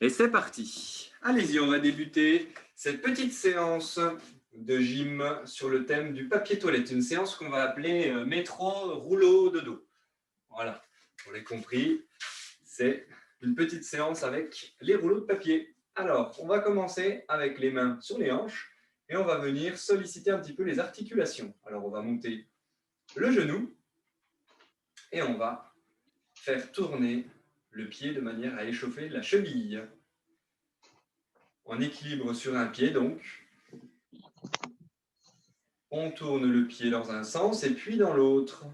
Et c'est parti. Allez-y, on va débuter cette petite séance de gym sur le thème du papier toilette. Une séance qu'on va appeler métro rouleau de dos. Voilà, on l'a compris, c'est une petite séance avec les rouleaux de papier. Alors, on va commencer avec les mains sur les hanches et on va venir solliciter un petit peu les articulations. Alors, on va monter le genou et on va faire tourner le pied de manière à échauffer la cheville. En équilibre sur un pied, donc. On tourne le pied dans un sens et puis dans l'autre.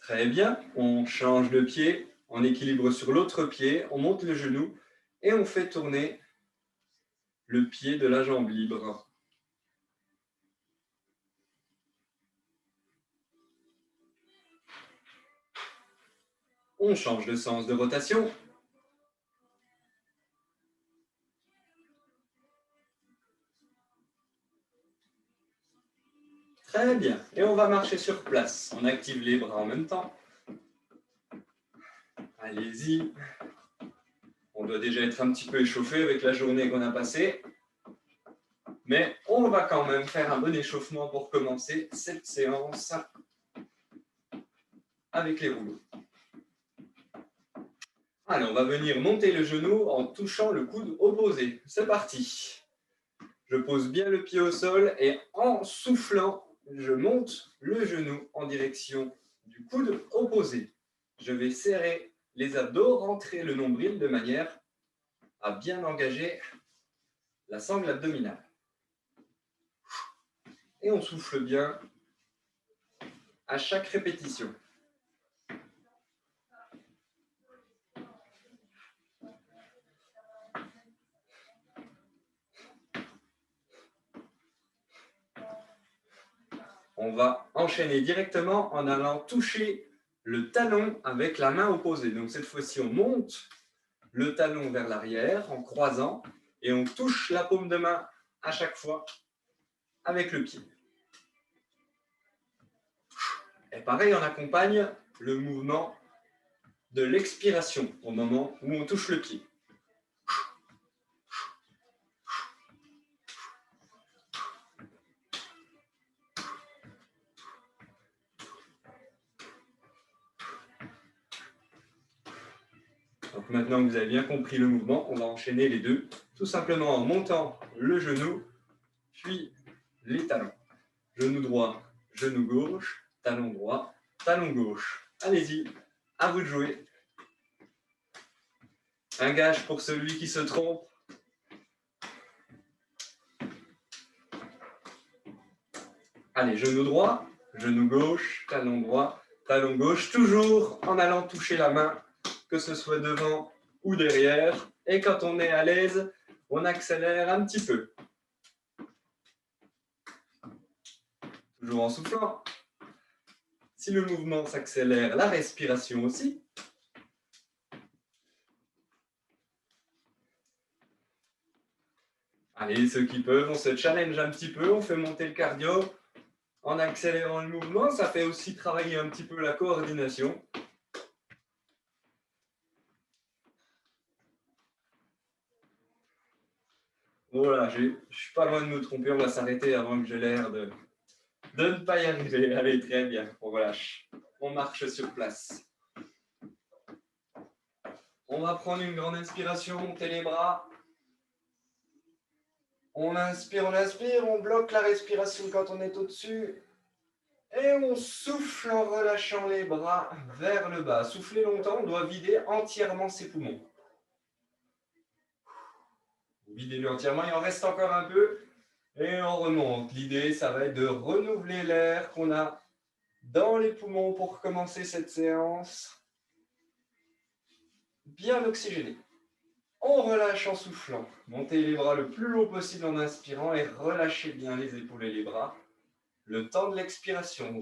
Très bien, on change de pied, en équilibre sur l'autre pied, on monte le genou et on fait tourner le pied de la jambe libre. On change de sens de rotation. Très bien, et on va marcher sur place. On active les bras en même temps. Allez-y. On doit déjà être un petit peu échauffé avec la journée qu'on a passée. Mais on va quand même faire un bon échauffement pour commencer cette séance avec les rouleaux. Allez, on va venir monter le genou en touchant le coude opposé. C'est parti. Je pose bien le pied au sol et en soufflant, je monte le genou en direction du coude opposé. Je vais serrer les abdos, rentrer le nombril de manière à bien engager la sangle abdominale. Et on souffle bien à chaque répétition. On va enchaîner directement en allant toucher le talon avec la main opposée. Donc cette fois-ci, on monte le talon vers l'arrière en croisant et on touche la paume de main à chaque fois avec le pied. Et pareil, on accompagne le mouvement de l'expiration au moment où on touche le pied. Donc maintenant que vous avez bien compris le mouvement, on va enchaîner les deux, tout simplement en montant le genou, puis les talons. Genou droit, genou gauche, talon droit, talon gauche. Allez-y, à vous de jouer. Un gage pour celui qui se trompe. Allez, genou droit, genou gauche, talon droit, talon gauche, toujours en allant toucher la main, que ce soit devant ou derrière. Et quand on est à l'aise, on accélère un petit peu. Toujours en soufflant. Si le mouvement s'accélère, la respiration aussi. Allez, ceux qui peuvent, on se challenge un petit peu, on fait monter le cardio en accélérant le mouvement. Ça fait aussi travailler un petit peu la coordination. Voilà, je suis pas loin de me tromper, on va s'arrêter avant que j'ai l'air de ne pas y arriver. Allez, très bien, on relâche. On marche sur place. On va prendre une grande inspiration, monter les bras. On inspire, on bloque la respiration quand on est au-dessus. Et on souffle en relâchant les bras vers le bas. Souffler longtemps, on doit vider entièrement ses poumons. Videz-le entièrement, il en reste encore un peu. Et on remonte. L'idée, ça va être de renouveler l'air qu'on a dans les poumons pour commencer cette séance. Bien oxygéné. On relâche en soufflant. Montez les bras le plus haut possible en inspirant et relâchez bien les épaules et les bras. Le temps de l'expiration.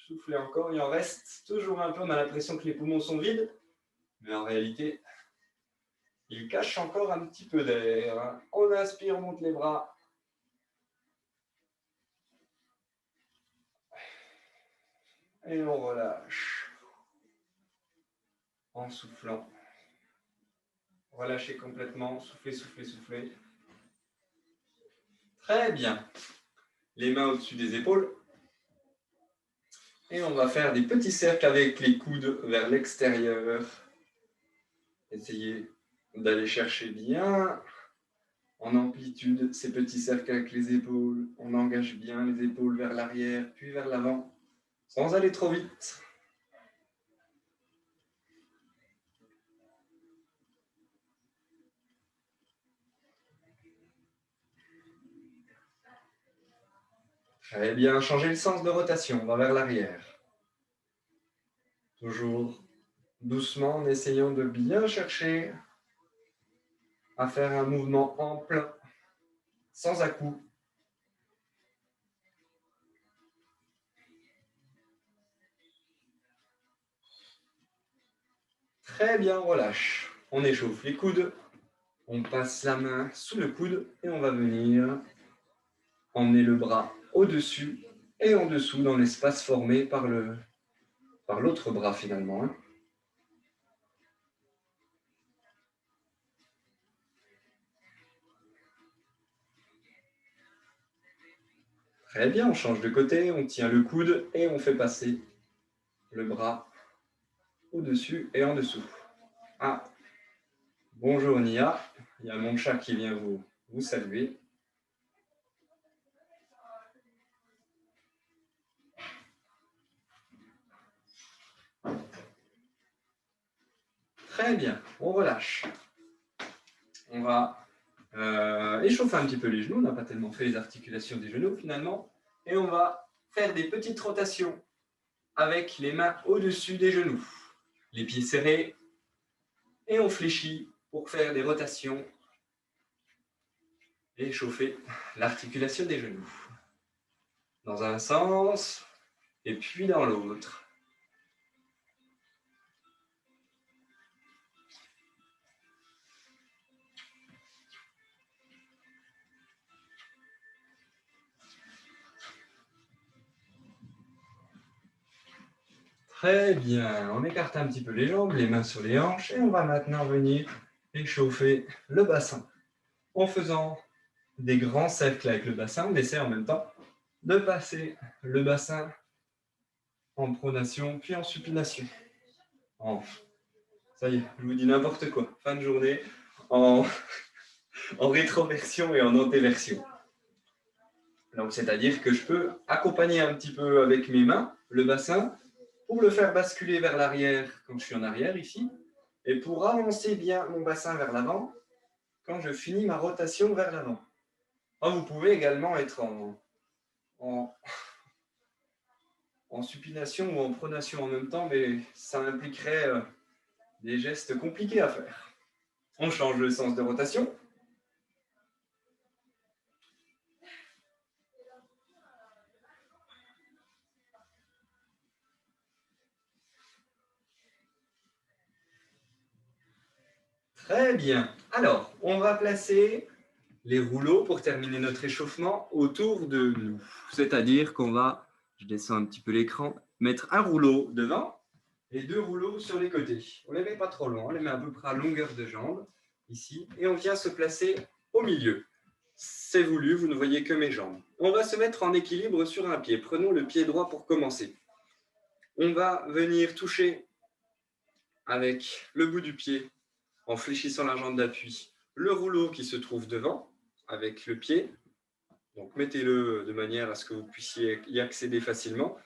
Soufflez encore, il en reste toujours un peu. On a l'impression que les poumons sont vides, mais en réalité, ils cachent encore un petit peu d'air. On inspire, on monte les bras. Et on relâche. En soufflant. Relâchez complètement. Soufflez, soufflez, soufflez. Très bien. Les mains au-dessus des épaules. Et on va faire des petits cercles avec les coudes vers l'extérieur. Essayez d'aller chercher bien en amplitude ces petits cercles avec les épaules. On engage bien les épaules vers l'arrière, puis vers l'avant, sans aller trop vite. Très bien, changez le sens de rotation, on va vers l'arrière. Toujours doucement en essayant de bien chercher à faire un mouvement ample, sans à-coups. Très bien, on relâche. On échauffe les coudes. On passe la main sous le coude et on va venir emmener le bras au-dessus et en dessous dans l'espace formé par l'autre bras finalement. Très bien, on change de côté, on tient le coude et on fait passer le bras au-dessus et en dessous. Ah, bonjour Nia, il y a mon chat qui vient vous saluer. Très bien, on relâche. On va échauffer un petit peu les genoux, on n'a pas tellement fait les articulations des genoux finalement. Et on va faire des petites rotations avec les mains au-dessus des genoux. Les pieds serrés. Et on fléchit pour faire des rotations et échauffer l'articulation des genoux. Dans un sens et puis dans l'autre. Très bien, on écarte un petit peu les jambes, les mains sur les hanches et on va maintenant venir échauffer le bassin. En faisant des grands cercles avec le bassin, on essaie en même temps de passer le bassin en pronation puis en supination. Ça y est, je vous dis n'importe quoi. Fin de journée en rétroversion et en antéversion. Donc, c'est-à-dire que je peux accompagner un petit peu avec mes mains le bassin pour le faire basculer vers l'arrière quand je suis en arrière ici, et pour avancer bien mon bassin vers l'avant quand je finis ma rotation vers l'avant. Vous pouvez également être en supination ou en pronation en même temps, mais ça impliquerait des gestes compliqués à faire. On change le sens de rotation. Très bien. Alors, on va placer les rouleaux pour terminer notre échauffement autour de nous. C'est-à-dire qu'on va, je descends un petit peu l'écran, mettre un rouleau devant et deux rouleaux sur les côtés. On ne les met pas trop loin, on les met à peu près à longueur de jambe, ici, et on vient se placer au milieu. C'est voulu, vous ne voyez que mes jambes. On va se mettre en équilibre sur un pied. Prenons le pied droit pour commencer. On va venir toucher avec le bout du pied, en fléchissant la jambe d'appui, le rouleau qui se trouve devant, avec le pied. Donc, mettez-le de manière à ce que vous puissiez y accéder facilement.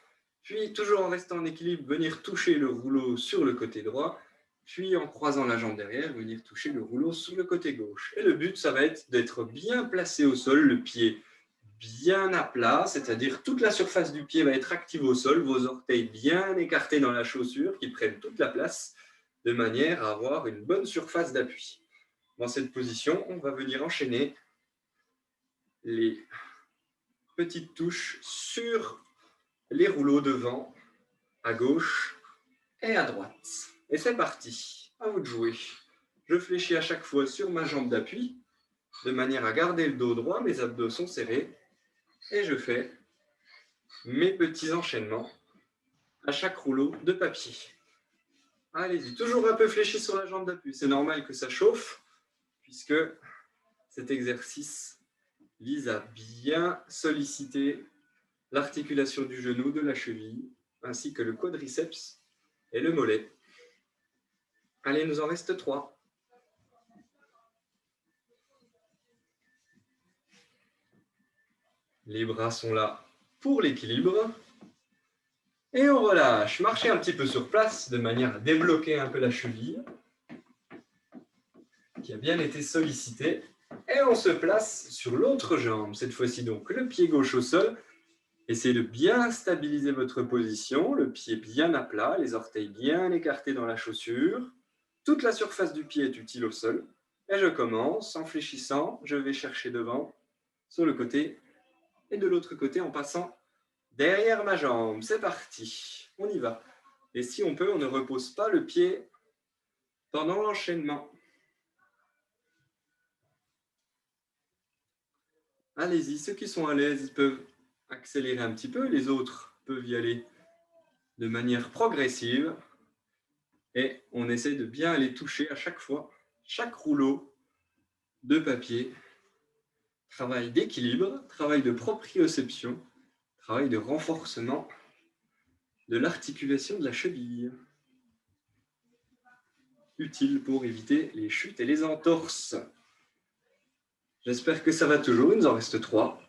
Puis, toujours en restant en équilibre, venir toucher le rouleau sur le côté droit. Puis, en croisant la jambe derrière, venir toucher le rouleau sur le côté gauche. Et le but, ça va être d'être bien placé au sol, le pied bien à plat, c'est-à-dire toute la surface du pied va être active au sol, vos orteils bien écartés dans la chaussure, qui prennent toute la place, de manière à avoir une bonne surface d'appui. Dans cette position, on va venir enchaîner les petites touches sur les rouleaux devant, à gauche et à droite. Et c'est parti, à vous de jouer. Je fléchis à chaque fois sur ma jambe d'appui, de manière à garder le dos droit, mes abdos sont serrés, et je fais mes petits enchaînements à chaque rouleau de papier. Allez-y, toujours un peu fléchi sur la jambe d'appui. C'est normal que ça chauffe, puisque cet exercice vise à bien solliciter l'articulation du genou, de la cheville, ainsi que le quadriceps et le mollet. Allez, il nous en reste 3. Les bras sont là pour l'équilibre. Et on relâche. Marchez un petit peu sur place de manière à débloquer un peu la cheville qui a bien été sollicitée. Et on se place sur l'autre jambe. Cette fois-ci, donc, le pied gauche au sol. Essayez de bien stabiliser votre position, le pied bien à plat, les orteils bien écartés dans la chaussure. Toute la surface du pied est utile au sol. Et je commence en fléchissant. Je vais chercher devant, sur le côté et de l'autre côté en passant derrière ma jambe. C'est parti. On y va. Et si on peut, on ne repose pas le pied pendant l'enchaînement. Allez-y, ceux qui sont à l'aise, ils peuvent accélérer un petit peu. Les autres peuvent y aller de manière progressive. Et on essaie de bien aller toucher à chaque fois, chaque rouleau de papier. Travail d'équilibre, travail de proprioception, travail de renforcement de l'articulation de la cheville. Utile pour éviter les chutes et les entorses. J'espère que ça va toujours, il nous en reste 3.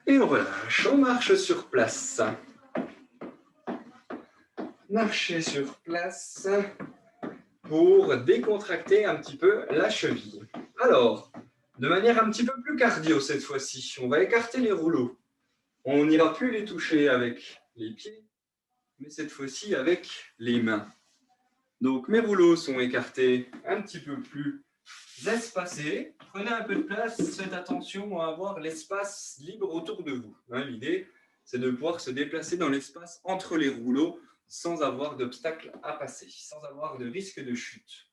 Et on relâche, on marche sur place. Marcher sur place pour décontracter un petit peu la cheville. Alors, de manière un petit peu plus cardio cette fois-ci, on va écarter les rouleaux. On n'ira plus les toucher avec les pieds, mais cette fois-ci avec les mains. Donc mes rouleaux sont écartés un petit peu plus espacés. Prenez un peu de place, faites attention à avoir l'espace libre autour de vous. L'idée, c'est de pouvoir se déplacer dans l'espace entre les rouleaux sans avoir d'obstacle à passer, sans avoir de risque de chute.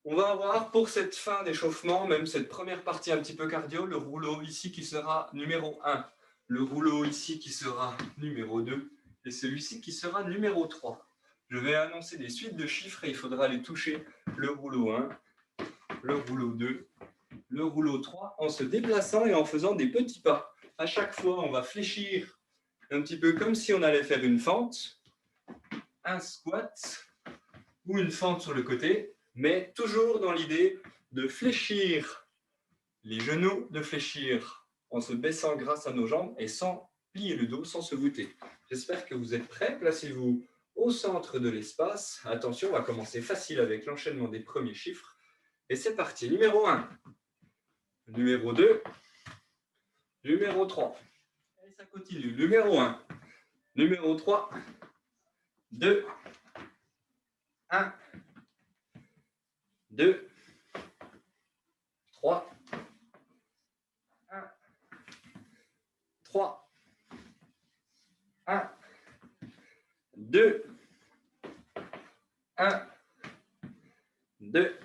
On va avoir pour cette fin d'échauffement, même cette première partie un petit peu cardio, le rouleau ici qui sera numéro 1, le rouleau ici qui sera numéro 2 et celui-ci qui sera numéro 3. Je vais annoncer des suites de chiffres et il faudra les toucher le rouleau 1, le rouleau 2, le rouleau 3 en se déplaçant et en faisant des petits pas. À chaque fois, on va fléchir un petit peu comme si on allait faire une fente, un squat ou une fente sur le côté, mais toujours dans l'idée de fléchir les genoux, de fléchir en se baissant grâce à nos jambes et sans plier le dos, sans se voûter. J'espère que vous êtes prêts. Placez-vous au centre de l'espace. Attention, on va commencer facile avec l'enchaînement des premiers chiffres. Et c'est parti. Numéro 1, numéro 2, numéro 3. Et ça continue. Numéro 1, numéro 3, 2, 1, 2, 3, 1, 3, 1, 2, 1, 2,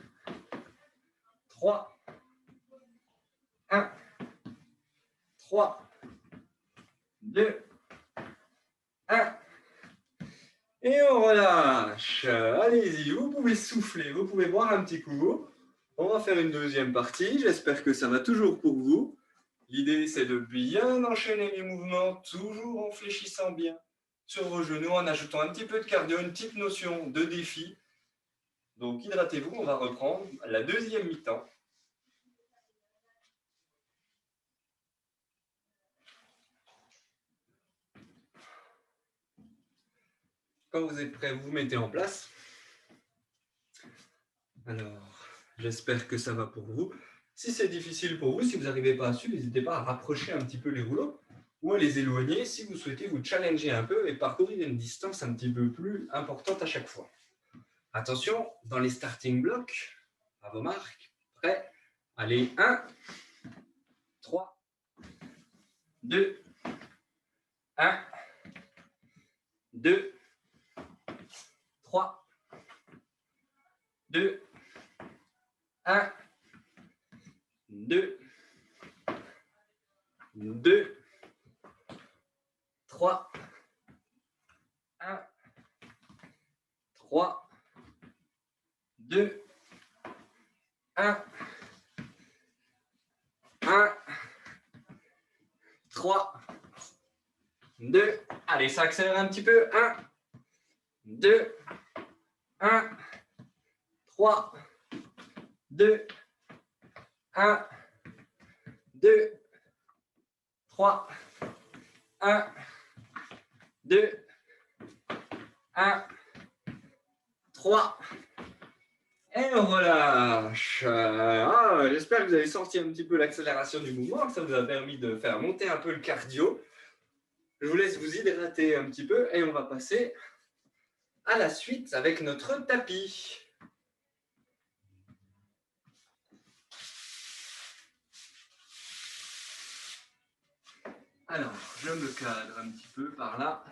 3, 1, 3, 2, 1. Et on relâche. Allez-y, vous pouvez souffler, vous pouvez boire un petit coup. On va faire une deuxième partie. J'espère que ça va toujours pour vous. L'idée, c'est de bien enchaîner les mouvements, toujours en fléchissant bien sur vos genoux, en ajoutant un petit peu de cardio, une petite notion de défi. Donc, hydratez-vous. On va reprendre la deuxième mi-temps. Quand vous êtes prêts, vous vous mettez en place. Alors, j'espère que ça va pour vous. Si c'est difficile pour vous, si vous n'arrivez pas à suivre, n'hésitez pas à rapprocher un petit peu les rouleaux ou à les éloigner si vous souhaitez vous challenger un peu et parcourir une distance un petit peu plus importante à chaque fois. Attention, dans les starting blocks, à vos marques, prêts. Allez, 1, 3, 2, 1, 2, 3, 2, 1, 2, 2, 2, 3, 1, 3, 2, 1, 1, 3, 2, allez, ça accélère un petit peu, 1, 2, 1, 3, 2, 1, 2, 3, 1, 2, 1, 3, et on relâche. J'espère que vous avez senti un petit peu l'accélération du mouvement, que ça vous a permis de faire monter un peu le cardio. Je vous laisse vous hydrater un petit peu et on va passer à la suite avec notre tapis. Alors, je me cadre un petit peu par là.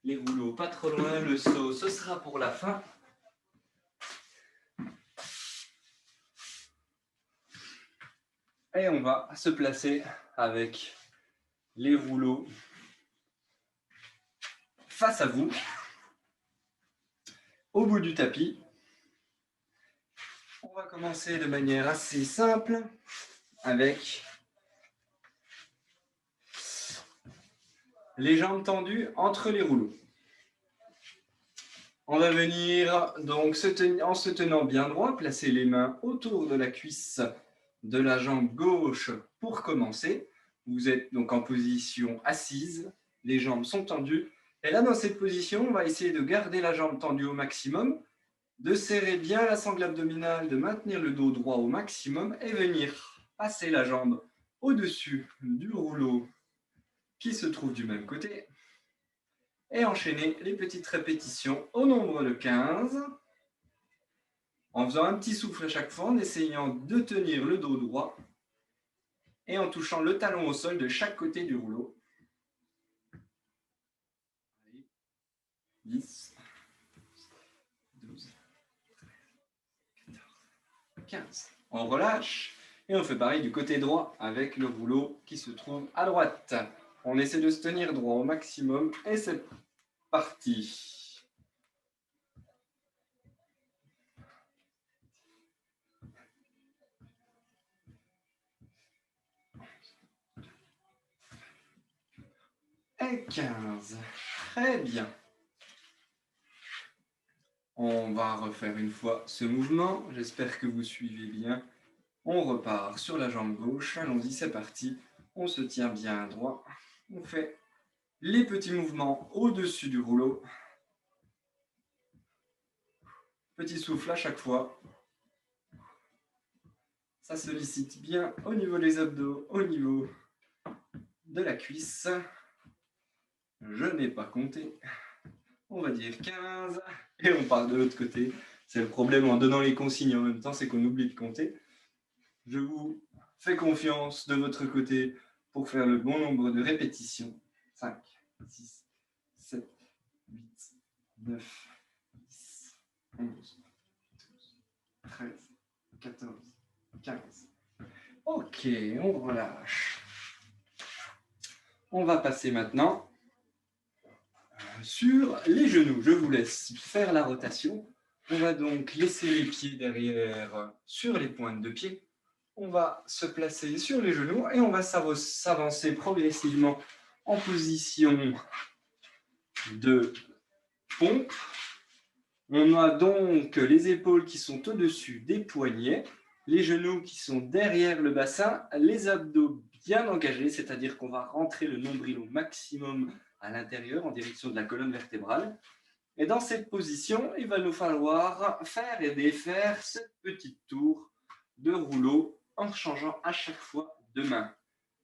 Les rouleaux pas trop loin, le saut, ce sera pour la fin. Et on va se placer avec les rouleaux face à vous, au bout du tapis. On va commencer de manière assez simple avec les jambes tendues entre les rouleaux. On va venir donc en se tenant bien droit, placer les mains autour de la cuisse de la jambe gauche pour commencer. Vous êtes donc en position assise, les jambes sont tendues. Et là, dans cette position, on va essayer de garder la jambe tendue au maximum, de serrer bien la sangle abdominale, de maintenir le dos droit au maximum et venir passer la jambe au-dessus du rouleau qui se trouve du même côté. Et enchaîner les petites répétitions au nombre de 15, en faisant un petit souffle à chaque fois, en essayant de tenir le dos droit et en touchant le talon au sol de chaque côté du rouleau. 10, 12, 13, 14, 15. On relâche et on fait pareil du côté droit avec le rouleau qui se trouve à droite. On essaie de se tenir droit au maximum et c'est parti. Et 15. Très bien. On va refaire une fois ce mouvement. J'espère que vous suivez bien. On repart sur la jambe gauche. Allons-y, c'est parti. On se tient bien droit. On fait les petits mouvements au-dessus du rouleau. Petit souffle à chaque fois. Ça sollicite bien au niveau des abdos, au niveau de la cuisse. Je n'ai pas compté. On va dire 15. Et on part de l'autre côté. C'est le problème en donnant les consignes en même temps, c'est qu'on oublie de compter. Je vous fais confiance de votre côté pour faire le bon nombre de répétitions. 5, 6, 7, 8, 9, 10, 11, 12, 13, 14, 15. Ok, on relâche. On va passer maintenant sur les genoux. Je vous laisse faire la rotation. On va donc laisser les pieds derrière sur les pointes de pied. On va se placer sur les genoux et on va s'avancer progressivement en position de pompe. On a donc les épaules qui sont au-dessus des poignets, les genoux qui sont derrière le bassin, les abdos bien engagés, c'est-à-dire qu'on va rentrer le nombril au maximum à l'intérieur en direction de la colonne vertébrale. Et dans cette position, il va nous falloir faire et défaire cette petite tour de rouleau en changeant à chaque fois de main.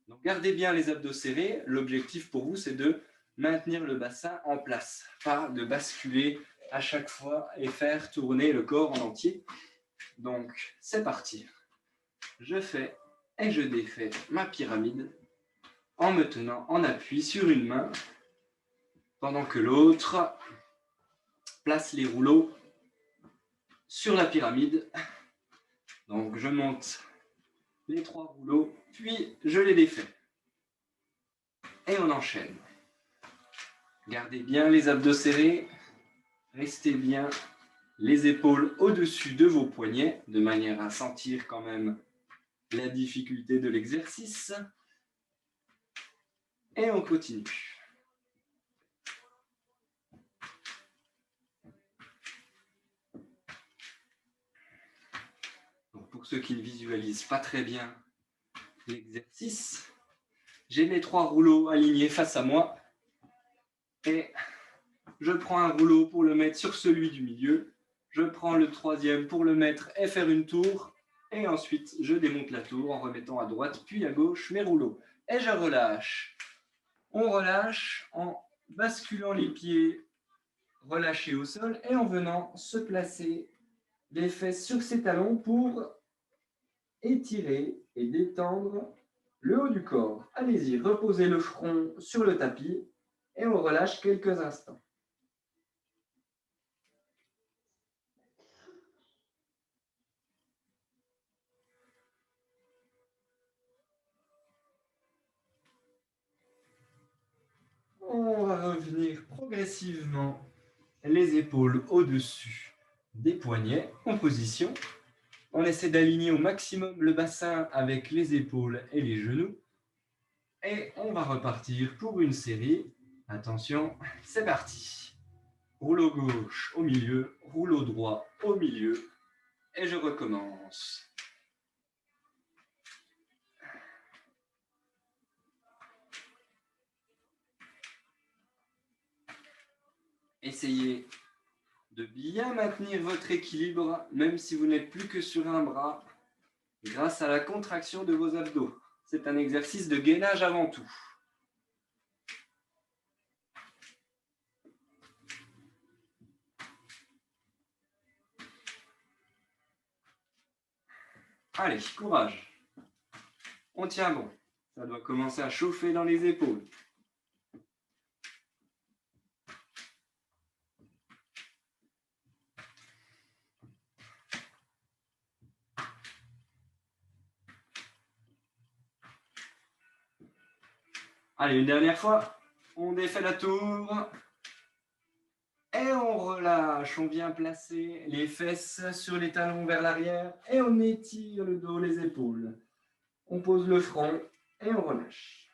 Donc gardez bien les abdos serrés. L'objectif pour vous, c'est de maintenir le bassin en place, pas de basculer à chaque fois et faire tourner le corps en entier. Donc c'est parti. Je fais et je défais ma pyramide en me tenant en appui sur une main pendant que l'autre place les rouleaux sur la pyramide. Donc je monte les 3 rouleaux, puis je les défais. Et on enchaîne. Gardez bien les abdos serrés, restez bien les épaules au-dessus de vos poignets, de manière à sentir quand même la difficulté de l'exercice. Et on continue. Donc pour ceux qui ne visualisent pas très bien l'exercice, j'ai mes 3 rouleaux alignés face à moi et je prends un rouleau pour le mettre sur celui du milieu, je prends le 3e pour le mettre et faire une tour, et ensuite je démonte la tour en remettant à droite puis à gauche mes rouleaux. Et je relâche. On relâche en basculant les pieds relâchés au sol et en venant se placer les fesses sur ses talons pour étirer et détendre le haut du corps. Allez-y, reposez le front sur le tapis et on relâche quelques instants. On va revenir progressivement les épaules au-dessus des poignets en position. On essaie d'aligner au maximum le bassin avec les épaules et les genoux. Et on va repartir pour une série. Attention, c'est parti. Rouleau gauche au milieu, rouleau droit au milieu. Et je recommence. Essayez de bien maintenir votre équilibre, même si vous n'êtes plus que sur un bras, grâce à la contraction de vos abdos. C'est un exercice de gainage avant tout. Allez, courage. On tient bon. Ça doit commencer à chauffer dans les épaules. Allez, une dernière fois. On défait la tour. Et on relâche. On vient placer les fesses sur les talons vers l'arrière. Et on étire le dos, les épaules. On pose le front et on relâche.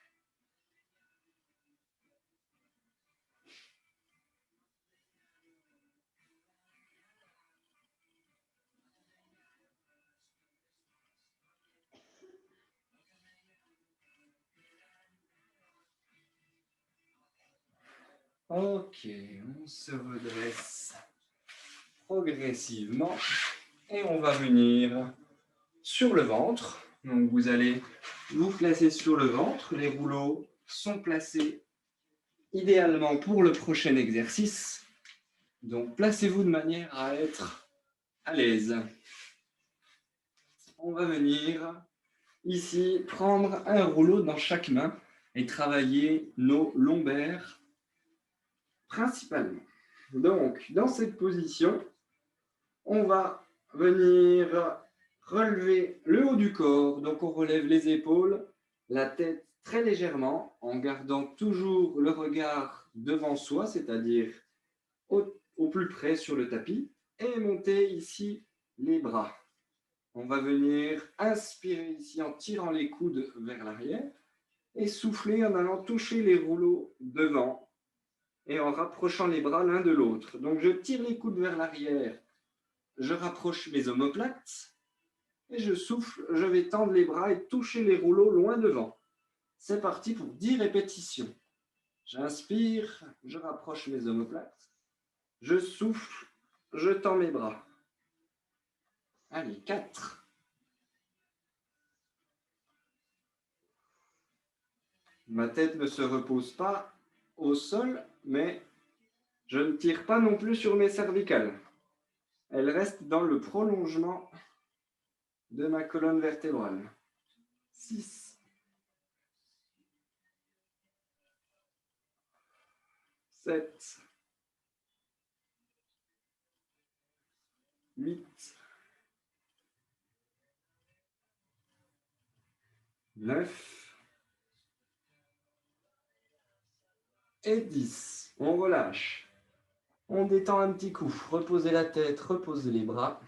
Ok, on se redresse progressivement et on va venir sur le ventre. Donc vous allez vous placer sur le ventre. Les rouleaux sont placés idéalement pour le prochain exercice. Donc placez-vous de manière à être à l'aise. On va venir ici prendre un rouleau dans chaque main et travailler nos lombaires principalement. Donc dans cette position, on va venir relever le haut du corps. Donc on relève les épaules, la tête très légèrement en gardant toujours le regard devant soi, c'est-à-dire au plus près sur le tapis, et monter ici les bras. On va venir inspirer ici en tirant les coudes vers l'arrière et souffler en allant toucher les rouleaux devant et en rapprochant les bras l'un de l'autre. Donc je tire les coudes vers l'arrière, je rapproche mes omoplates et je souffle, je vais tendre les bras et toucher les rouleaux loin devant. C'est parti pour 10 répétitions. J'inspire, je rapproche mes omoplates, je souffle, je tends mes bras. Allez, 4. Ma tête ne se repose pas au sol, mais je ne tire pas non plus sur mes cervicales. Elle reste dans le prolongement de ma colonne vertébrale. 6. 7. 8. 9 et 10. On relâche. On détend un petit coup. Reposez la tête, reposez les bras.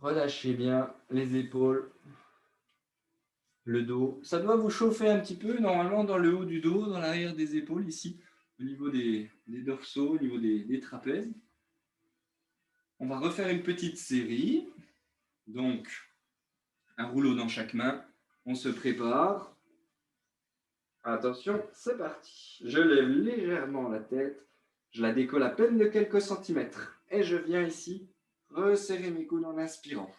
Relâchez bien les épaules, le dos. Ça doit vous chauffer un petit peu, normalement, dans le haut du dos, dans l'arrière des épaules, ici, au niveau des dorsaux, au niveau des trapèzes. On va refaire une petite série. Donc, un rouleau dans chaque main. On se prépare. Attention, c'est parti. Je lève légèrement la tête. Je la décolle à peine de quelques centimètres. Et je viens ici resserrer mes coudes en inspirant.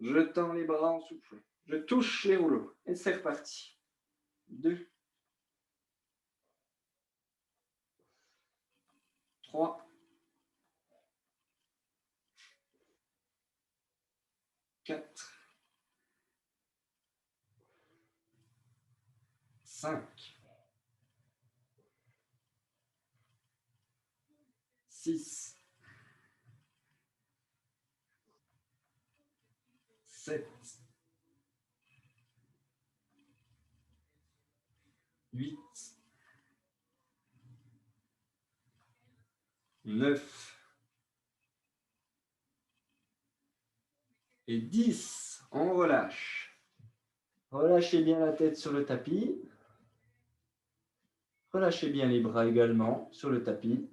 Je tends les bras en soufflant. Je touche les rouleaux. Et c'est reparti. 2, 3, 4, 5, 6, 7, 8, 9 et 10. On relâche. Relâchez bien la tête sur le tapis. Relâchez bien les bras également sur le tapis.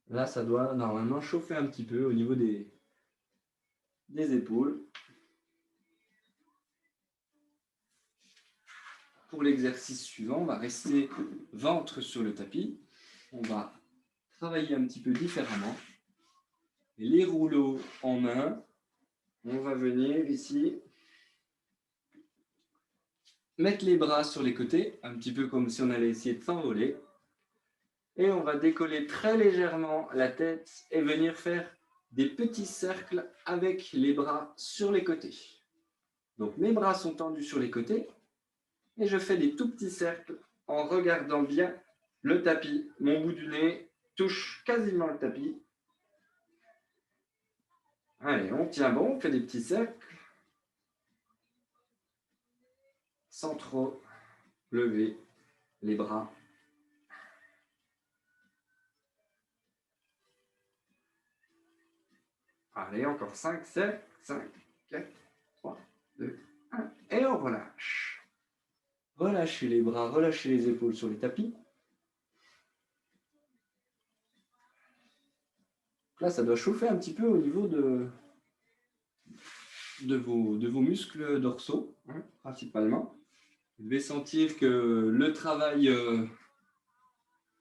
Là, ça doit normalement chauffer un petit peu au niveau des épaules. Pour l'exercice suivant, on va rester ventre sur le tapis. On va travailler un petit peu différemment. Les rouleaux en main. On va venir ici mettre les bras sur les côtés, un petit peu comme si on allait essayer de s'envoler. Et on va décoller très légèrement la tête et venir faire des petits cercles avec les bras sur les côtés. Donc mes bras sont tendus sur les côtés et je fais des tout petits cercles en regardant bien le tapis. Mon bout du nez touche quasiment le tapis. Allez, on tient bon, on fait des petits cercles sans trop lever les bras. Allez, encore 5, 7, 5, 4, 3, 2, 1. Et on relâche. Relâchez les bras, relâchez les épaules sur les tapis. Là, ça doit chauffer un petit peu au niveau de vos muscles dorsaux, hein, principalement. Vous devez sentir que le travail,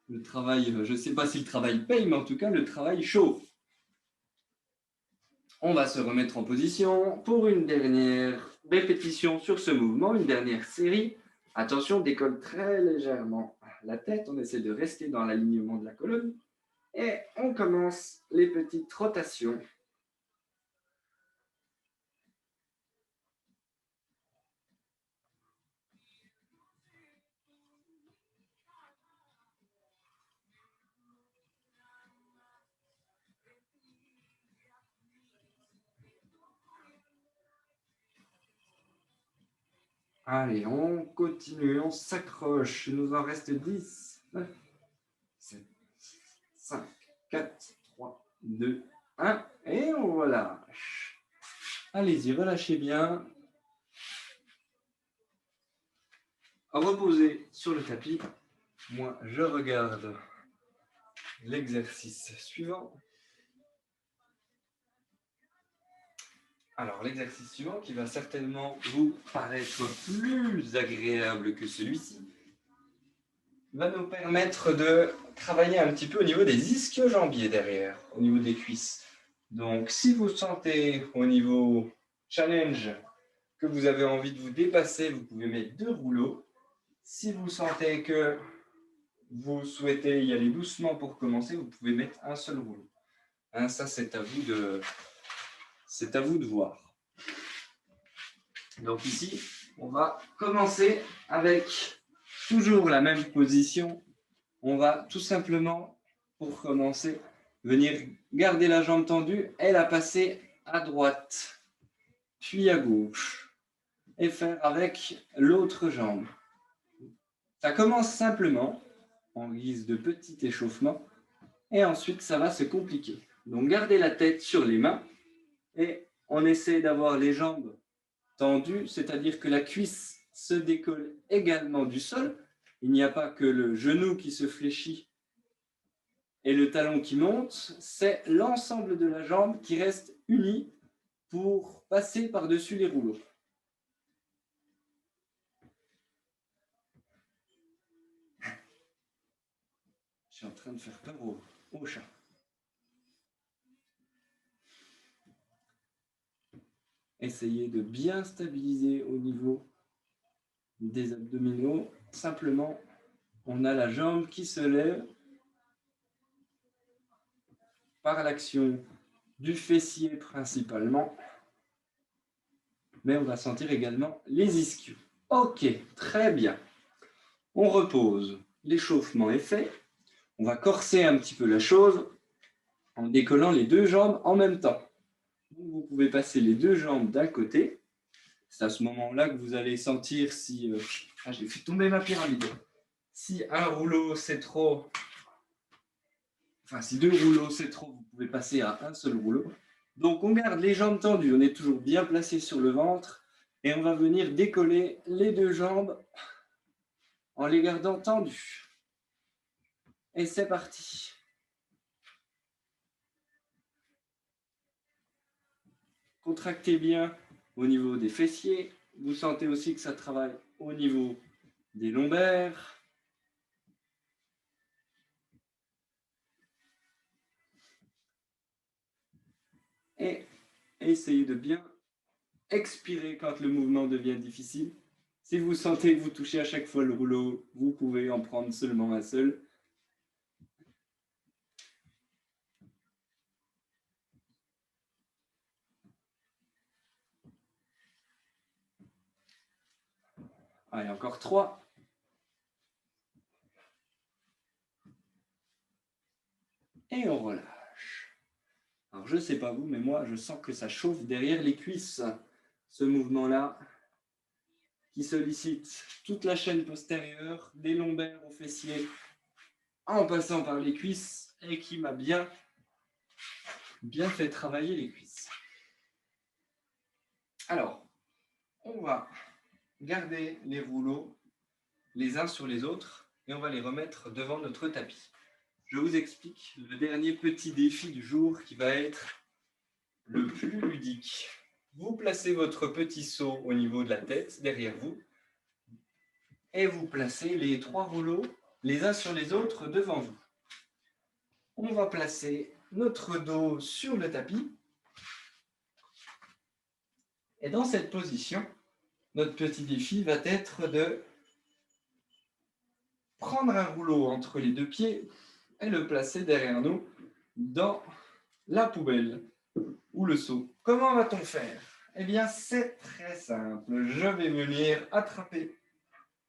je ne sais pas si le travail paye, mais en tout cas, le travail chauffe. On va se remettre en position pour une dernière répétition sur ce mouvement, une dernière série. Attention, décolle très légèrement la tête. On essaie de rester dans l'alignement de la colonne. Et on commence les petites rotations. Allez, on continue, on s'accroche. Il nous en reste 10, 9, 7, 5, 4, 3, 2, 1. Et on relâche. Allez-y, relâchez bien. Reposez sur le tapis. Moi, je regarde l'exercice suivant. Alors, l'exercice suivant, qui va certainement vous paraître plus agréable que celui-ci, va nous permettre de travailler un petit peu au niveau des ischio-jambiers derrière, au niveau des cuisses. Donc, si vous sentez au niveau challenge que vous avez envie de vous dépasser, vous pouvez mettre 2 rouleaux. Si vous sentez que vous souhaitez y aller doucement pour commencer, vous pouvez mettre un seul rouleau. Hein, ça, c'est à vous de voir. Donc ici, on va commencer avec toujours la même position. On va tout simplement, pour commencer, venir garder la jambe tendue et la passer à droite, puis à gauche, et faire avec l'autre jambe. Ça commence simplement, en guise de petit échauffement, et ensuite ça va se compliquer. Donc gardez la tête sur les mains, et on essaie d'avoir les jambes tendues, c'est-à-dire que la cuisse se décolle également du sol. Il n'y a pas que le genou qui se fléchit et le talon qui monte, c'est l'ensemble de la jambe qui reste uni pour passer par-dessus les rouleaux. Je suis en train de faire peur au chat. Essayez de bien stabiliser au niveau des abdominaux. Simplement, on a la jambe qui se lève par l'action du fessier principalement, mais on va sentir également les ischios. Ok, très bien. On repose. L'échauffement est fait. On va corser un petit peu la chose en décollant les deux jambes en même temps. Donc, vous pouvez passer les deux jambes d'un côté. C'est à ce moment-là que vous allez sentir si... j'ai fait tomber ma pyramide. Si un rouleau c'est trop... Enfin, si deux rouleaux c'est trop, vous pouvez passer à un seul rouleau. Donc, on garde les jambes tendues. On est toujours bien placé sur le ventre. Et on va venir décoller les deux jambes en les gardant tendues. Et c'est parti. Contractez bien au niveau des fessiers. Vous sentez aussi que ça travaille au niveau des lombaires. Et essayez de bien expirer quand le mouvement devient difficile. Si vous sentez que vous touchez à chaque fois le rouleau, vous pouvez en prendre seulement un seul. Allez, encore 3. Et on relâche. Alors, je ne sais pas vous, mais moi, je sens que ça chauffe derrière les cuisses, ce mouvement-là, qui sollicite toute la chaîne postérieure, des lombaires aux fessiers, en passant par les cuisses, et qui m'a bien fait travailler les cuisses. Alors, on va garder les rouleaux les uns sur les autres et on va les remettre devant notre tapis. Je vous explique le dernier petit défi du jour qui va être le plus ludique. Vous placez votre petit seau au niveau de la tête, derrière vous, et vous placez les 3 rouleaux les uns sur les autres devant vous. On va placer notre dos sur le tapis. Et dans cette position, notre petit défi va être de prendre un rouleau entre les 2 pieds et le placer derrière nous dans la poubelle ou le seau. Comment va-t-on faire? Eh bien, c'est très simple. Je vais venir attraper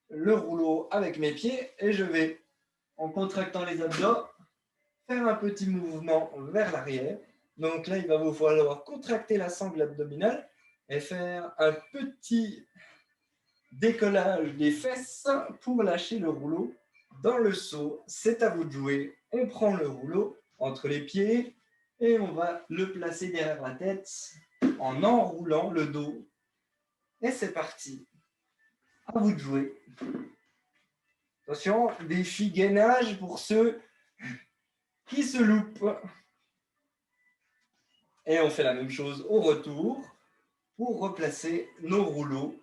le rouleau avec mes pieds et je vais, en contractant les abdos, faire un petit mouvement vers l'arrière. Donc là, il va vous falloir contracter la sangle abdominale et faire un petit décollage des fesses pour lâcher le rouleau dans le seau. C'est à vous de jouer. On prend le rouleau entre les pieds et on va le placer derrière la tête en enroulant le dos. Et c'est parti. À vous de jouer. Attention, défi gainage pour ceux qui se loupent. Et on fait la même chose au retour pour replacer nos rouleaux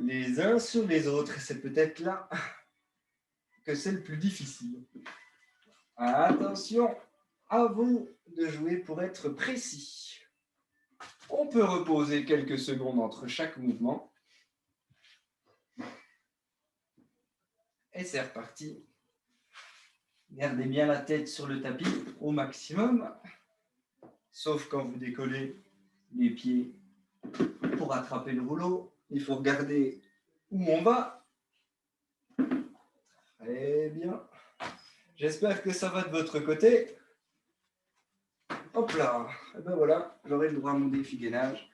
les uns sur les autres. C'est peut-être là que c'est le plus difficile. Attention, à vous de jouer pour être précis. On peut reposer quelques secondes entre chaque mouvement. Et c'est reparti. Gardez bien la tête sur le tapis au maximum, sauf quand vous décollez les pieds pour attraper le rouleau. Il faut regarder où on va. Très bien. J'espère que ça va de votre côté. Hop là, et ben voilà, j'aurai le droit à mon défi gainage.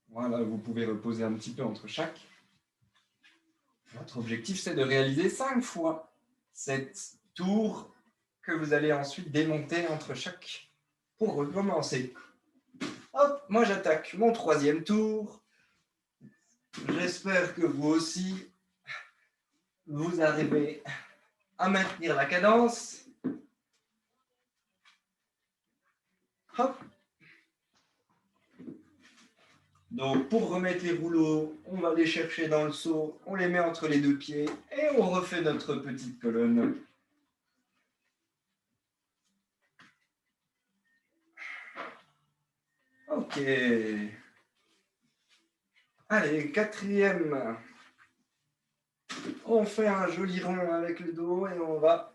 Voilà, vous pouvez reposer un petit peu entre chaque. Votre objectif, c'est de réaliser 5 fois cette tour que vous allez ensuite démonter entre chaque pour recommencer. Hop, moi j'attaque mon 3e tour. J'espère que vous aussi, vous arrivez à maintenir la cadence. Hop. Donc pour remettre les rouleaux, on va les chercher dans le seau, on les met entre les 2 pieds et on refait notre petite colonne. Ok. Allez, 4e. On fait un joli rond avec le dos et on va,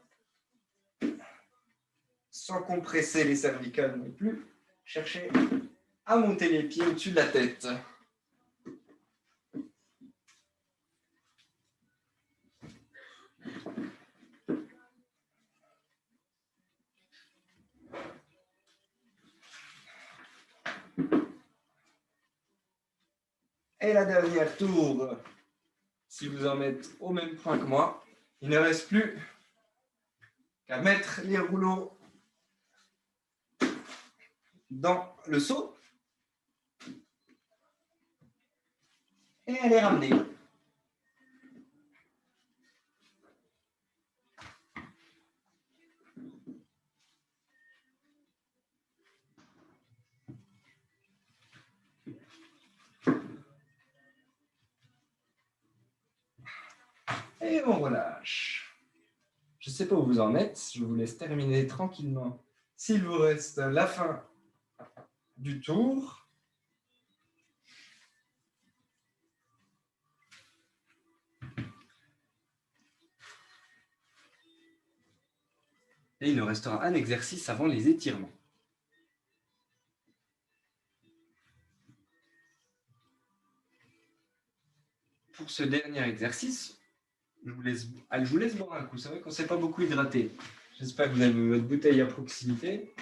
sans compresser les cervicales non plus, chercher à monter les pieds au-dessus de la tête. Et la dernière tour, si vous en êtes au même point que moi, il ne reste plus qu'à mettre les rouleaux dans le seau et à les ramener. Et on relâche. Je ne sais pas où vous en êtes, je vous laisse terminer tranquillement. S'il vous reste la fin du tour. Et il nous restera un exercice avant les étirements. Pour ce dernier exercice, je vous laisse boire un coup. C'est vrai qu'on ne s'est pas beaucoup hydraté. J'espère que vous avez votre bouteille à proximité.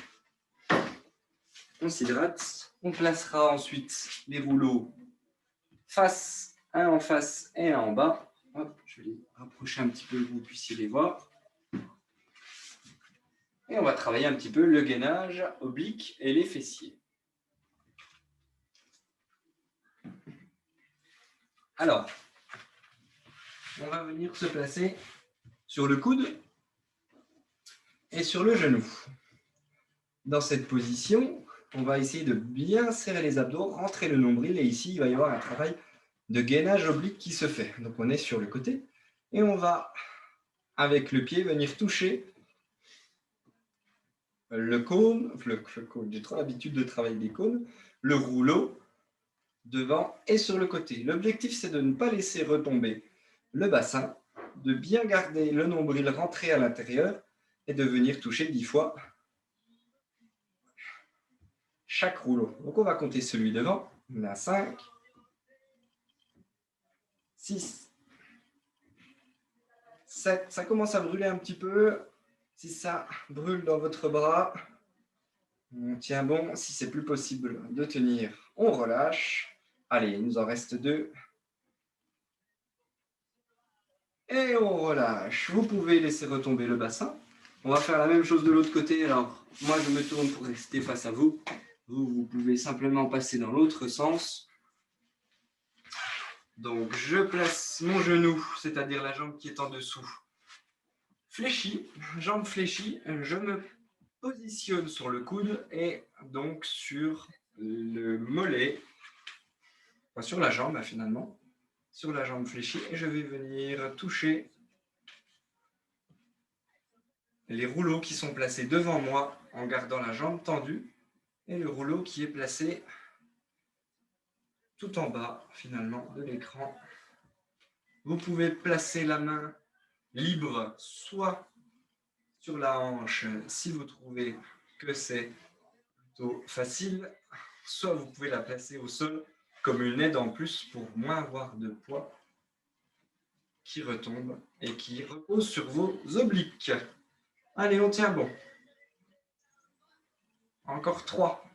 On s'hydrate. On placera ensuite les rouleaux un en face et un en bas. Hop, je vais les rapprocher un petit peu pour que vous puissiez les voir. Et on va travailler un petit peu le gainage oblique et les fessiers. Alors, on va venir se placer sur le coude et sur le genou. Dans cette position, on va essayer de bien serrer les abdos, rentrer le nombril et ici, il va y avoir un travail de gainage oblique qui se fait. Donc on est sur le côté et on va, avec le pied, venir toucher le cône, j'ai trop l'habitude de travailler des cônes, le rouleau devant et sur le côté. L'objectif, c'est de ne pas laisser retomber le bassin, de bien garder le nombril rentré à l'intérieur et de venir toucher 10 fois chaque rouleau. Donc on va compter celui devant. On a 5, 6, 7. Ça commence à brûler un petit peu. Si ça brûle dans votre bras, on tient bon. Si c'est plus possible de tenir, on relâche. Allez, il nous en reste 2. Et on relâche. Vous pouvez laisser retomber le bassin. On va faire la même chose de l'autre côté. Alors, moi, je me tourne pour rester face à vous. Vous pouvez simplement passer dans l'autre sens. Donc, je place mon genou, c'est-à-dire la jambe qui est en dessous, fléchie, jambe fléchie. Je me positionne sur le coude et donc sur le mollet, enfin, sur la jambe finalement, sur la jambe fléchie. Et je vais venir toucher les rouleaux qui sont placés devant moi en gardant la jambe tendue et le rouleau qui est placé tout en bas finalement de l'écran. Vous pouvez placer la main libre soit sur la hanche si vous trouvez que c'est plutôt facile, soit vous pouvez la placer au sol comme une aide en plus pour moins avoir de poids qui retombe et qui repose sur vos obliques. Allez, on tient bon. Encore 3.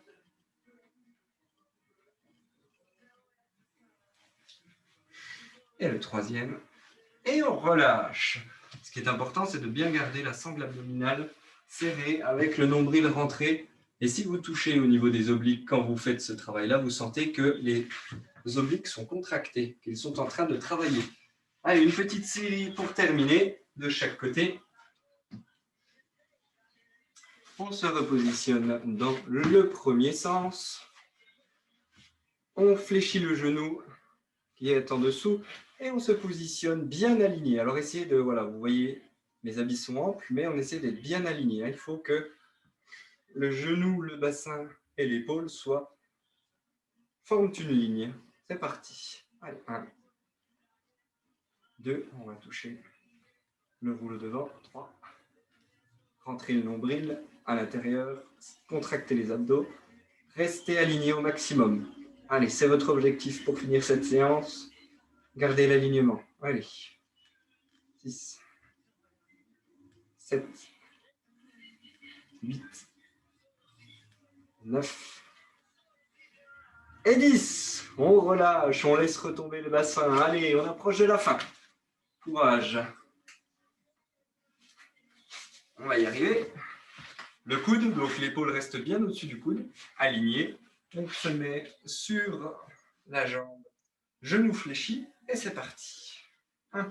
Et le troisième. Et on relâche. Ce qui est important, c'est de bien garder la sangle abdominale serrée avec le nombril rentré. Et si vous touchez au niveau des obliques quand vous faites ce travail-là, vous sentez que les obliques sont contractés, qu'ils sont en train de travailler. Allez, une petite série pour terminer de chaque côté. On se repositionne dans le premier sens. On fléchit le genou qui est en dessous et on se positionne bien aligné. Alors essayez de, voilà, vous voyez, mes habits sont amples, mais on essaie d'être bien aligné. Il faut que le genou, le bassin et l'épaule forment une ligne. C'est parti. Allez, 1, 2, on va toucher le rouleau devant, 3. Rentrez le nombril à l'intérieur, contractez les abdos, restez aligné au maximum. Allez, c'est votre objectif pour finir cette séance. Gardez l'alignement. Allez. 6, 7, 8, 9 et 10. On relâche, on laisse retomber le bassin. Allez, on approche de la fin. Courage. On va y arriver. Le coude, donc l'épaule reste bien au-dessus du coude, aligné. On se met sur la jambe, genou fléchi, et c'est parti. 1,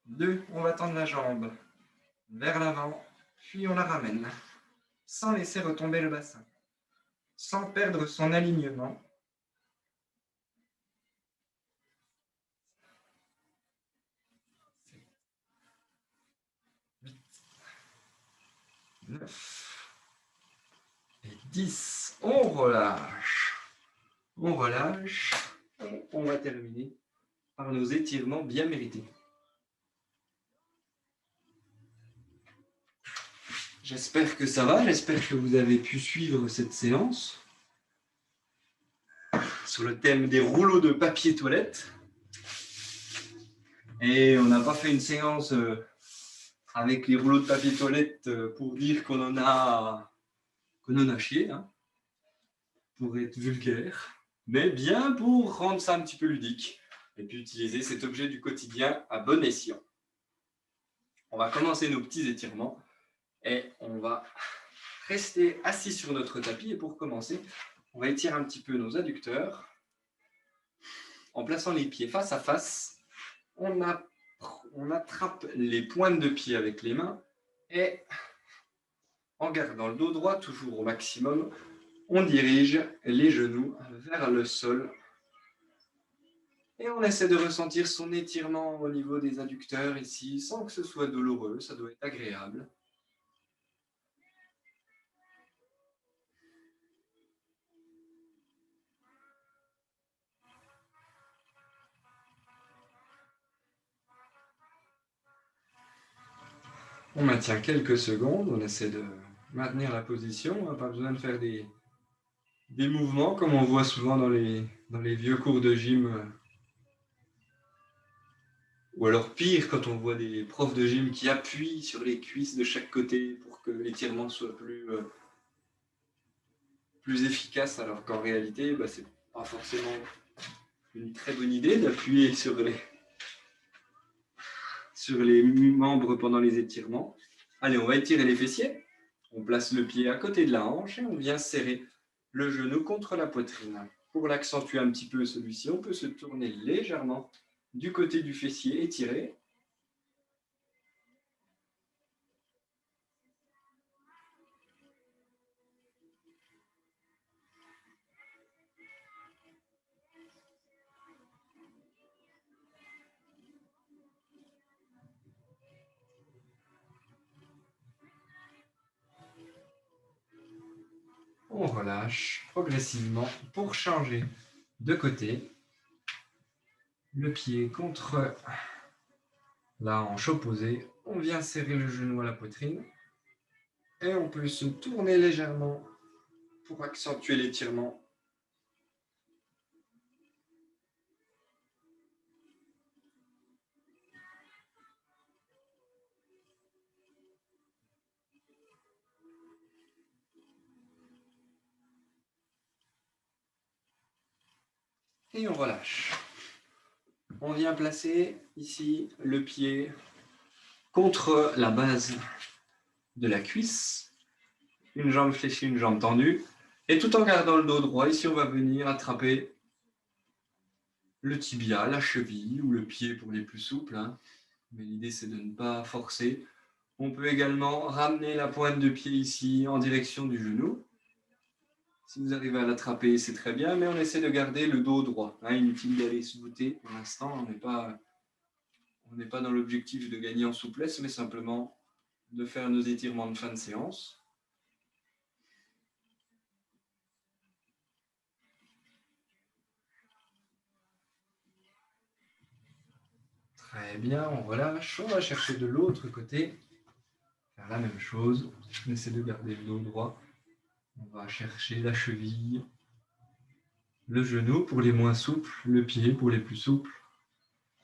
2, on va tendre la jambe vers l'avant, puis on la ramène, sans laisser retomber le bassin, sans perdre son alignement. 8, 9 et 10. On relâche. On relâche. On va terminer par nos étirements bien mérités. J'espère que ça va, j'espère que vous avez pu suivre cette séance sur le thème des rouleaux de papier toilette. Et on n'a pas fait une séance avec les rouleaux de papier toilette pour dire qu'on en a chié, hein, pour être vulgaire, mais bien pour rendre ça un petit peu ludique et puis utiliser cet objet du quotidien à bon escient. On va commencer nos petits étirements et on va rester assis sur notre tapis. Et pour commencer, on va étirer un petit peu nos adducteurs en plaçant les pieds face à face. On attrape les pointes de pied avec les mains et en gardant le dos droit toujours au maximum, on dirige les genoux vers le sol et on essaie de ressentir son étirement au niveau des adducteurs ici sans que ce soit douloureux, ça doit être agréable. On maintient quelques secondes, on essaie de maintenir la position, pas besoin de faire des mouvements comme on voit souvent dans les vieux cours de gym. Ou alors pire, quand on voit des profs de gym qui appuient sur les cuisses de chaque côté pour que l'étirement soit plus efficace, alors qu'en réalité, c'est pas forcément une très bonne idée d'appuyer sur les membres pendant les étirements. Allez, on va étirer les fessiers. On place le pied à côté de la hanche et on vient serrer le genou contre la poitrine. Pour l'accentuer un petit peu celui-ci, on peut se tourner légèrement du côté du fessier étiré. On relâche progressivement pour changer de côté. Le pied contre la hanche opposée. On vient serrer le genou à la poitrine. Et on peut se tourner légèrement pour accentuer l'étirement. Et on relâche. On vient placer ici le pied contre la base de la cuisse. Une jambe fléchie, une jambe tendue. Et tout en gardant le dos droit, ici on va venir attraper le tibia, la cheville ou le pied pour les plus souples. Hein. Mais l'idée c'est de ne pas forcer. On peut également ramener la pointe de pied ici en direction du genou. Si vous arrivez à l'attraper, c'est très bien, mais on essaie de garder le dos droit. Hein, inutile d'aller se voûter. Pour l'instant, on n'est pas dans l'objectif de gagner en souplesse, mais simplement de faire nos étirements de fin de séance. Très bien, on relâche. On va chercher de l'autre côté. Faire la même chose. On essaie de garder le dos droit. On va chercher la cheville, le genou pour les moins souples, le pied pour les plus souples.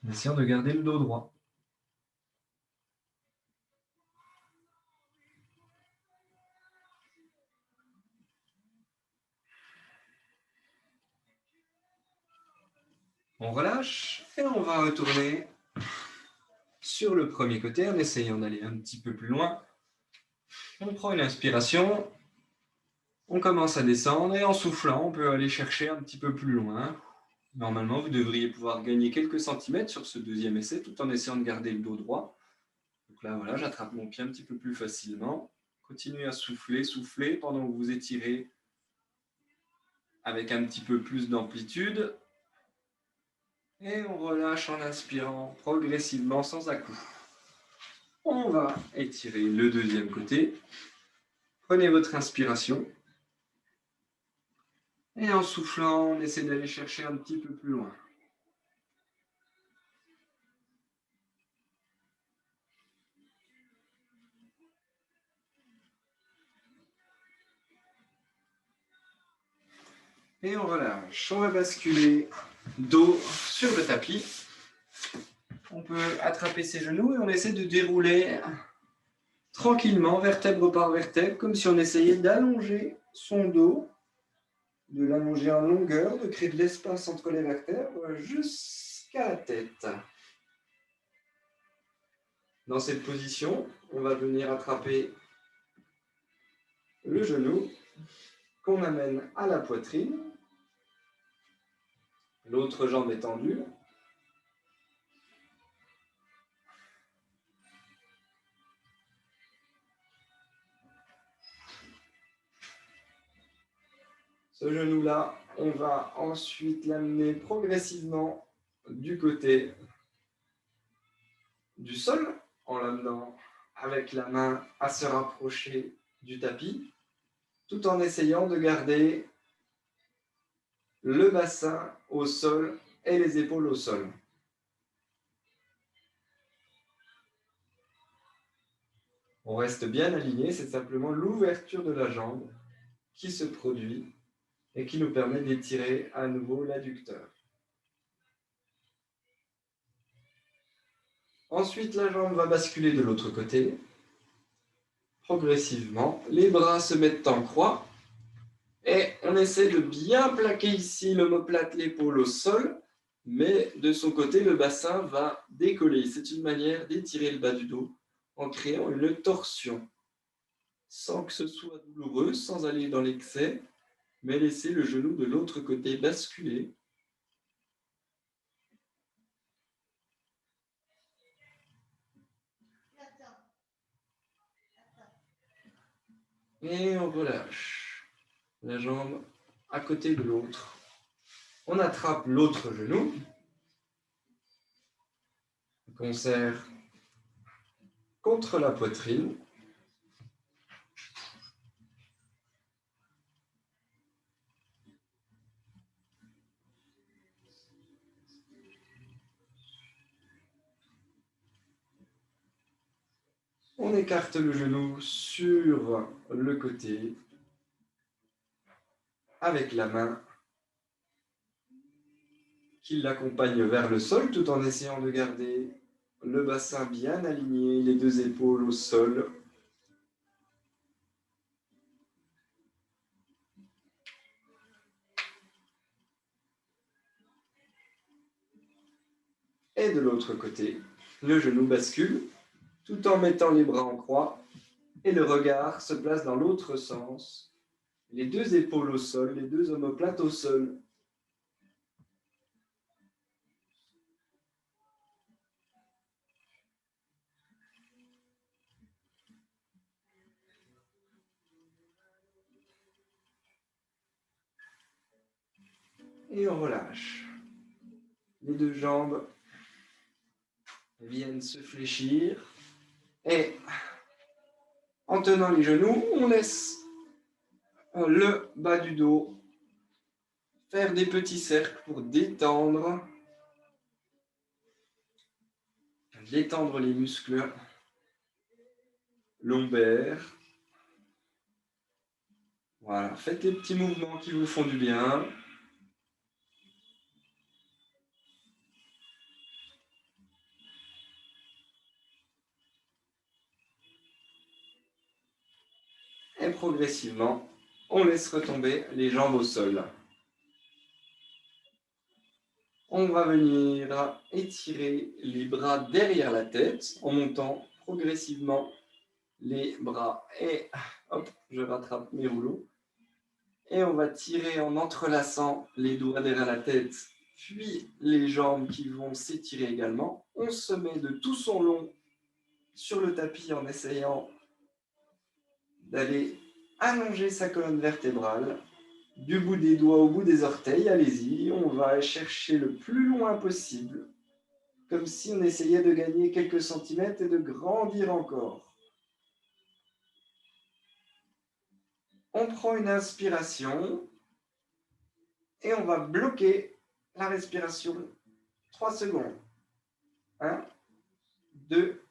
En essayant de garder le dos droit. On relâche et on va retourner sur le premier côté en essayant d'aller un petit peu plus loin. On prend une inspiration, on commence à descendre et en soufflant, on peut aller chercher un petit peu plus loin. Normalement, vous devriez pouvoir gagner quelques centimètres sur ce deuxième essai tout en essayant de garder le dos droit. Donc là, voilà, j'attrape mon pied un petit peu plus facilement. Continuez à souffler, souffler pendant que vous étirez avec un petit peu plus d'amplitude. Et on relâche en inspirant progressivement sans à-coups. On va étirer le deuxième côté. Prenez votre inspiration. Et en soufflant, on essaie d'aller chercher un petit peu plus loin. Et on relâche. On va basculer dos sur le tapis. On peut attraper ses genoux et on essaie de dérouler tranquillement, vertèbre par vertèbre, comme si on essayait d'allonger son dos, de l'allonger en longueur, de créer de l'espace entre les vertèbres jusqu'à la tête. Dans cette position, on va venir attraper le genou qu'on amène à la poitrine. L'autre jambe est tendue. Ce genou-là, on va ensuite l'amener progressivement du côté du sol, en l'amenant avec la main à se rapprocher du tapis, tout en essayant de garder le bassin au sol et les épaules au sol. On reste bien aligné, c'est simplement l'ouverture de la jambe qui se produit et qui nous permet d'étirer à nouveau l'adducteur. Ensuite, la jambe va basculer de l'autre côté. Progressivement, les bras se mettent en croix et on essaie de bien plaquer ici l'omoplate, l'épaule au sol, mais de son côté, le bassin va décoller. C'est une manière d'étirer le bas du dos en créant une torsion, sans que ce soit douloureux, sans aller dans l'excès, mais laisser le genou de l'autre côté basculer. Et on relâche la jambe à côté de l'autre. On attrape l'autre genou, qu'on serre contre la poitrine. On écarte le genou sur le côté. avec la main qui l'accompagne vers le sol tout en essayant de garder le bassin bien aligné, les deux épaules au sol. Et de l'autre côté, le genou bascule tout en mettant les bras en croix et le regard se place dans l'autre sens. Les deux épaules au sol, les deux omoplates au sol. Et on relâche. Les deux jambes viennent se fléchir. Et en tenant les genoux, on laisse le bas du dos faire des petits cercles pour détendre les muscles lombaires. Voilà, faites les petits mouvements qui vous font du bien. Et progressivement, on laisse retomber les jambes au sol. On va venir étirer les bras derrière la tête en montant progressivement les bras. Et hop, je rattrape mes rouleaux. Et on va tirer en entrelaçant les doigts derrière la tête, puis les jambes qui vont s'étirer également. On se met de tout son long sur le tapis en essayant d'aller allonger sa colonne vertébrale. Du bout des doigts au bout des orteils, allez-y, on va chercher le plus loin possible, comme si on essayait de gagner quelques centimètres et de grandir encore. On prend une inspiration et on va bloquer la respiration 3 secondes. 1, 2,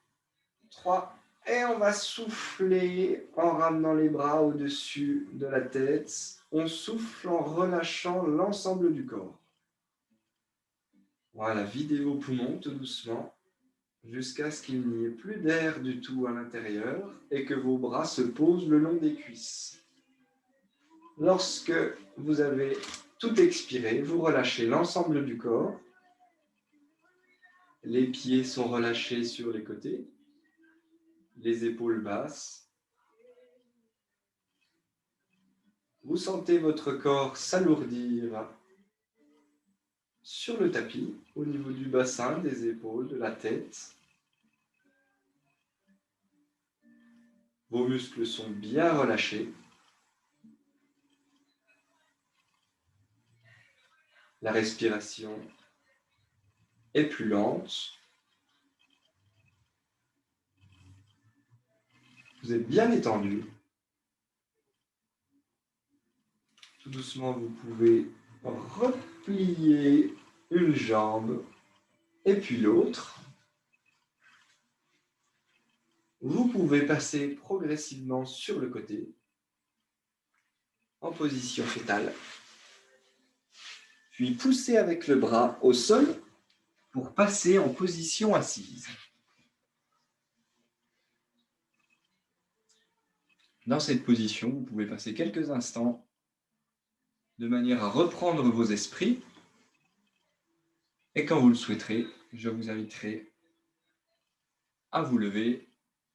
3. Et on va souffler en ramenant les bras au-dessus de la tête. On souffle en relâchant l'ensemble du corps. Voilà, videz vos poumons tout doucement jusqu'à ce qu'il n'y ait plus d'air du tout à l'intérieur et que vos bras se posent le long des cuisses. Lorsque vous avez tout expiré, vous relâchez l'ensemble du corps. Les pieds sont relâchés sur les côtés, les épaules basses. Vous sentez votre corps s'alourdir sur le tapis, au niveau du bassin, des épaules, de la tête. Vos muscles sont bien relâchés. La respiration est plus lente. Vous êtes bien étendu. Tout doucement, vous pouvez replier une jambe et puis l'autre. Vous pouvez passer progressivement sur le côté en position fétale. Puis pousser avec le bras au sol pour passer en position assise. Dans cette position, vous pouvez passer quelques instants de manière à reprendre vos esprits. Et quand vous le souhaiterez, je vous inviterai à vous lever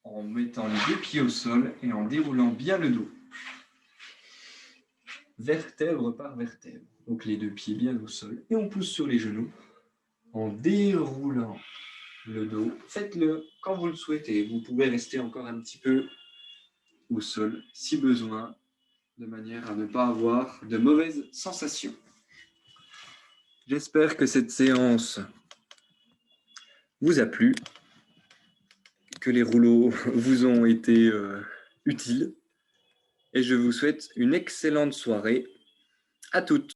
en mettant les deux pieds au sol et en déroulant bien le dos. Vertèbre par vertèbre. Donc les deux pieds bien au sol. Et on pousse sur les genoux en déroulant le dos. Faites-le quand vous le souhaitez. Vous pouvez rester encore un petit peu au sol si besoin, de manière à ne pas avoir de mauvaises sensations. J'espère que cette séance vous a plu, que les rouleaux vous ont été utiles et je vous souhaite une excellente soirée à toutes.